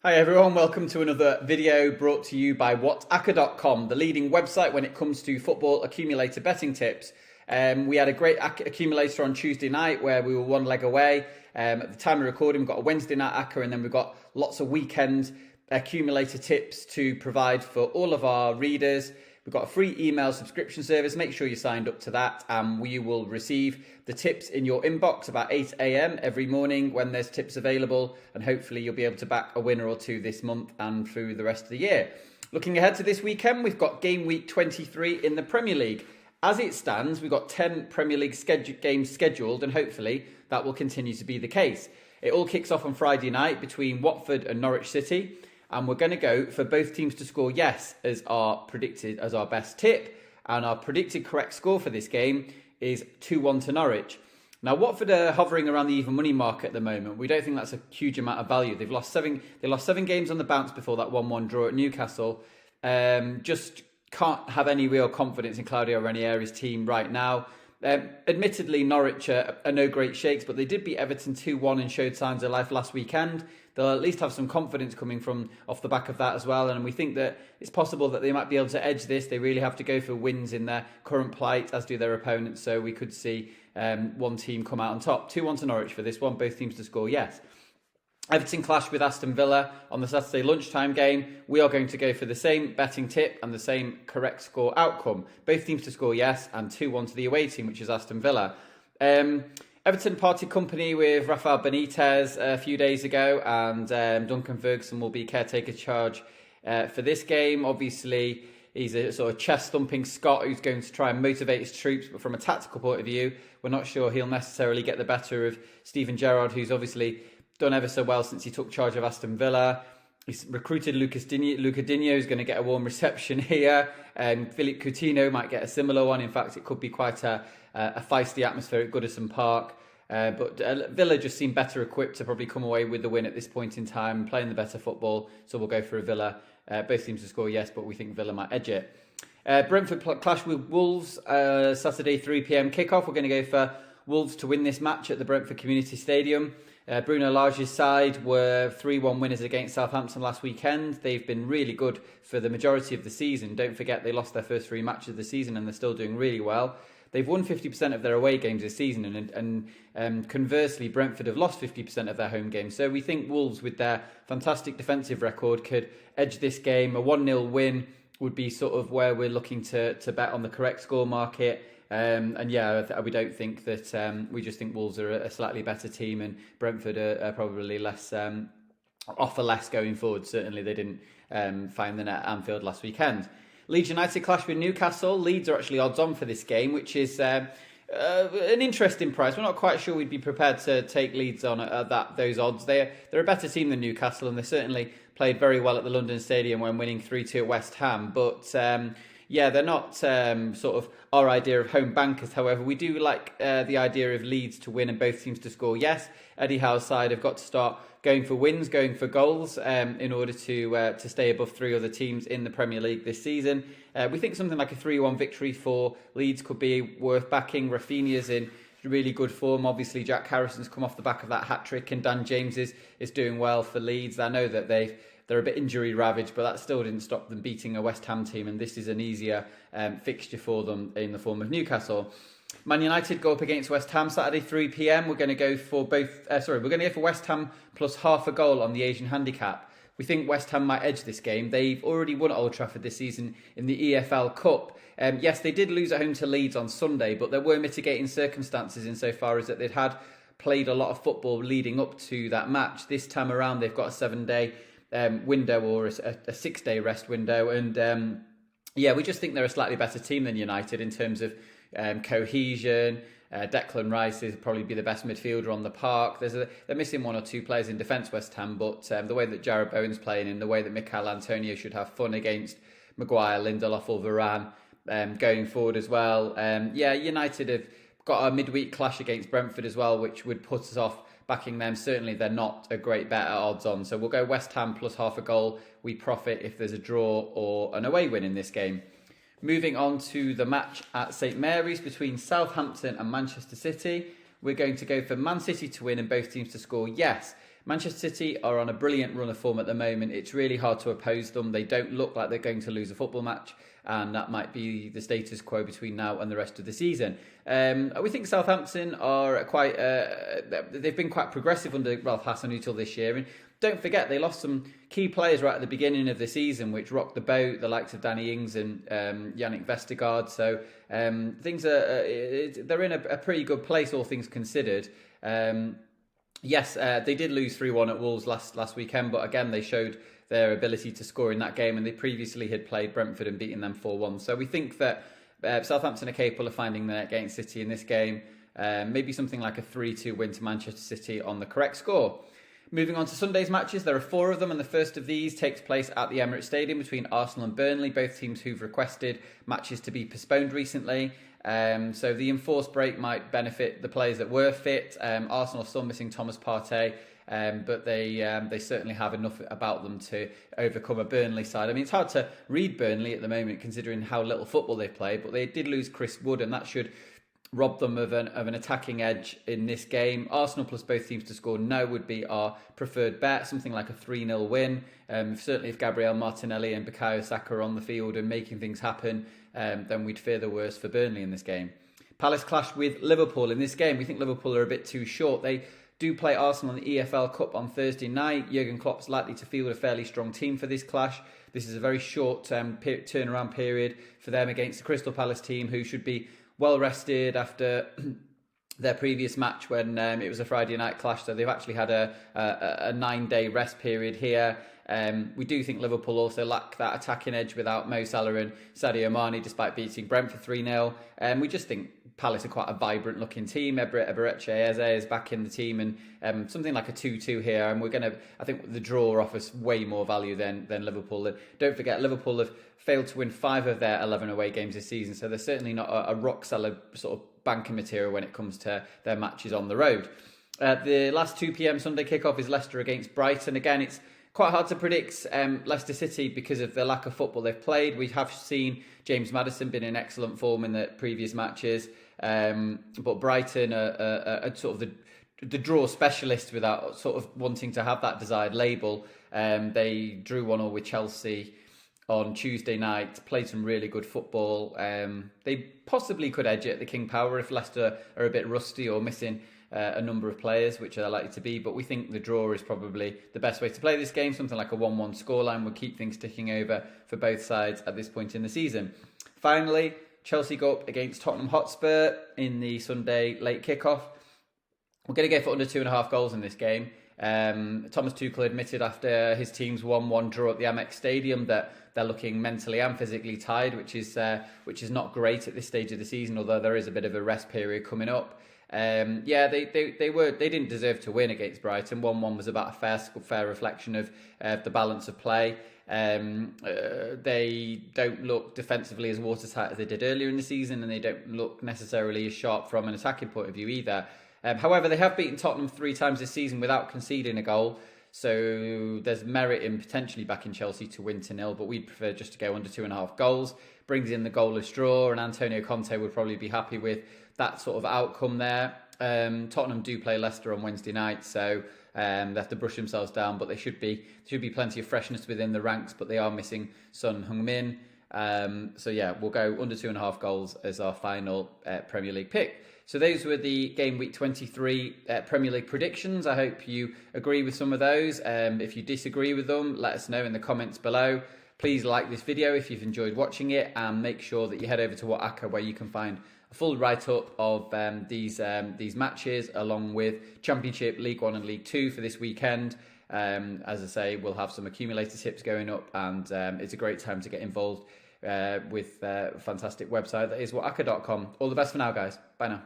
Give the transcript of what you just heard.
Hi everyone, welcome to another video brought to you by WhatAcca.com, the leading website when it comes to football accumulator betting tips. We had a great accumulator on Tuesday night where we were one leg away. At the time of recording, we've got a Wednesday night Acca, and then we've got lots of weekend accumulator tips to provide for all of our readers. We've got a free email subscription service. Make sure you're signed up to that, and you will receive the tips in your inbox about 8 a.m. every morning when there's tips available, and hopefully you'll be able to back a winner or two this month and through the rest of the year. Looking ahead to this weekend, we've got game week 23 in the Premier League. As it stands, we've got 10 Premier League games scheduled, and hopefully that will continue to be the case. It all kicks off on Friday night between Watford and Norwich City. And we're going to go for both teams to score yes as our best tip. And our predicted correct score for this game is 2-1 to Norwich. Now, Watford are hovering around the even money mark at the moment. We don't think that's a huge amount of value. They lost seven games on the bounce before that 1-1 draw at Newcastle. Just can't have any real confidence in Claudio Ranieri's team right now. Admittedly, Norwich are no great shakes, but they did beat Everton 2-1 and showed signs of life last weekend. They'll at least have some confidence coming from off the back of that as well, and we think that it's possible that they might be able to edge this. They really have to go for wins in their current plight, as do their opponents, so we could see one team come out on top. 2-1 to Norwich for this one, both teams to score yes. Everton clash with Aston Villa on the Saturday lunchtime game. We are going to go for the same betting tip and the same correct score outcome. Both teams to score yes, and 2-1 to the away team, which is Aston Villa. Everton parted company with Rafael Benitez a few days ago, and Duncan Ferguson will be caretaker charge for this game. Obviously, he's a sort of chest-thumping Scot who's going to try and motivate his troops, but from a tactical point of view, we're not sure he'll necessarily get the better of Steven Gerrard, who's obviously done ever so well since he took charge of Aston Villa. He's recruited Luca Digne, who's going to get a warm reception here. Philippe Coutinho might get a similar one. In fact, it could be quite a feisty atmosphere at Goodison Park. But Villa just seem better equipped to probably come away with the win at this point in time, playing the better football. So we'll go for a Villa. Both teams to score yes, but we think Villa might edge it. Brentford clash with Wolves, Saturday 3 p.m. kickoff. We're going to go for Wolves to win this match at the Brentford Community Stadium. Bruno Lage's side were 3-1 winners against Southampton last weekend. They've been really good for the majority of the season. Don't forget they lost their first 3 matches of the season and they're still doing really well. They've won 50% of their away games this season, and conversely, Brentford have lost 50% of their home games. So we think Wolves, with their fantastic defensive record, could edge this game. A 1-0 win would be sort of where we're looking to bet on the correct score market. We don't think that, we just think Wolves are a slightly better team, and Brentford are probably less, offer less going forward. Certainly they didn't find the net at Anfield last weekend. Leeds United clash with Newcastle. Leeds are actually odds on for this game, which is an interesting price. We're not quite sure we'd be prepared to take Leeds on at those odds. They're a better team than Newcastle, and they certainly played very well at the London Stadium when winning 3-2 at West Ham. But they're not sort of our idea of home bankers. However, we do like the idea of Leeds to win and both teams to score yes. Eddie Howe's side have got to start going for wins, going for goals in order to stay above 3 other teams in the Premier League this season. We think something like a 3-1 victory for Leeds could be worth backing. Rafinha's in really good form. Obviously, Jack Harrison's come off the back of that hat-trick, and Dan James is doing well for Leeds. I know that they're a bit injury ravaged, but that still didn't stop them beating a West Ham team, and this is an easier fixture for them in the form of Newcastle. Man United go up against West Ham Saturday 3 p.m. We're going to go for West Ham plus half a goal on the Asian handicap. We think West Ham might edge this game. They've already won at Old Trafford this season in the EFL Cup. Yes, they did lose at home to Leeds on Sunday, but there were mitigating circumstances insofar as that they'd had played a lot of football leading up to that match. This time around, they've got a 7-day window or a 6-day rest window, and we just think they're a slightly better team than United in terms of cohesion. Declan Rice is probably be the best midfielder on the park. They're missing 1 or 2 players in defence, West Ham, but the way that Jarrod Bowen's playing and the way that Mikel Antonio should have fun against Maguire, Lindelof or Varane going forward as well. United have got a midweek clash against Brentford as well, which would put us off backing them. Certainly they're not a great bet at odds on. So we'll go West Ham plus half a goal. We profit if there's a draw or an away win in this game. Moving on to the match at St Mary's between Southampton and Manchester City. We're going to go for Man City to win and both teams to score yes. Manchester City are on a brilliant run of form at the moment. It's really hard to oppose them. They don't look like they're going to lose a football match, and that might be the status quo between now and the rest of the season. We think Southampton are they've been quite progressive under Ralph Hasenhüttl this year. And don't forget, they lost some key players right at the beginning of the season, which rocked the boat, the likes of Danny Ings and Yannick Vestergaard. So things they're in a pretty good place, all things considered. Yes, they did lose 3-1 at Wolves last weekend, but again, they showed their ability to score in that game, and they previously had played Brentford and beaten them 4-1. So we think that Southampton are capable of finding the net against City in this game. Maybe something like a 3-2 win to Manchester City on the correct score. Moving on to Sunday's matches, there are 4 of them, and the first of these takes place at the Emirates Stadium between Arsenal and Burnley, both teams who've requested matches to be postponed recently. So the enforced break might benefit the players that were fit. Arsenal are still missing Thomas Partey, but they certainly have enough about them to overcome a Burnley side. I mean, it's hard to read Burnley at the moment considering how little football they've played, but they did lose Chris Wood, and that should rob them of an attacking edge in this game. Arsenal plus both teams to score no would be our preferred bet, something like a 3-0 win. Certainly if Gabriel Martinelli and Bukayo Saka are on the field and making things happen, then we'd fear the worst for Burnley in this game. Palace clash with Liverpool in this game. We think Liverpool are a bit too short. They do play Arsenal in the EFL Cup on Thursday night. Jurgen Klopp's likely to field a fairly strong team for this clash. This is a very short turnaround period for them against the Crystal Palace team, who should be well rested after their previous match when it was a Friday night clash. So they've actually had a 9-day rest period here. We do think Liverpool also lack that attacking edge without Mo Salah and Sadio Mane, despite beating Brentford 3-0. We just think Palace are quite a vibrant looking team. Eberechi Eze is back in the team, and something like a 2-2 here. And I think the draw offers way more value than Liverpool. And don't forget, Liverpool have failed to win 5 of their 11 away games this season, so they're certainly not a rock solid sort of banking material when it comes to their matches on the road. The last 2 p.m. Sunday kickoff is Leicester against Brighton. Again, it's quite hard to predict Leicester City because of the lack of football they've played. We have seen James Maddison been in excellent form in the previous matches, but Brighton are sort of the draw specialist without sort of wanting to have that desired label. They drew 1-1 with Chelsea on Tuesday night, played some really good football. They possibly could edge it at the King Power if Leicester are a bit rusty or missing a number of players, which they're likely to be. But we think the draw is probably the best way to play this game. Something like a 1-1 scoreline would keep things ticking over for both sides at this point in the season. Finally, Chelsea go up against Tottenham Hotspur in the Sunday late kickoff. We're going to go for under 2.5 goals in this game. Thomas Tuchel admitted after his team's 1-1 draw at the Amex Stadium that they're looking mentally and physically tired, which is not great at this stage of the season, although there is a bit of a rest period coming up. They didn't deserve to win against Brighton. 1-1 was about a fair reflection of the balance of play. They don't look defensively as watertight as they did earlier in the season, and they don't look necessarily as sharp from an attacking point of view either. However, they have beaten Tottenham 3 times this season without conceding a goal, so there's merit in potentially backing Chelsea to win 0, but we'd prefer just to go under 2.5 goals. Brings in the goalless draw, and Antonio Conte would probably be happy with that sort of outcome there. Tottenham do play Leicester on Wednesday night, so they have to brush themselves down, but there should be plenty of freshness within the ranks, but they are missing Son Heung-min. We'll go under 2.5 goals as our final Premier League pick. So those were the Game Week 23 Premier League predictions. I hope you agree with some of those. If you disagree with them, let us know in the comments below. Please like this video if you've enjoyed watching it, and make sure that you head over to WhatAcca, where you can find a full write-up of these matches, along with Championship, League 1 and League 2 for this weekend. As I say, we'll have some accumulator tips going up, and it's a great time to get involved with a fantastic website that is WhatAcca.com. All the best for now, guys. Bye now.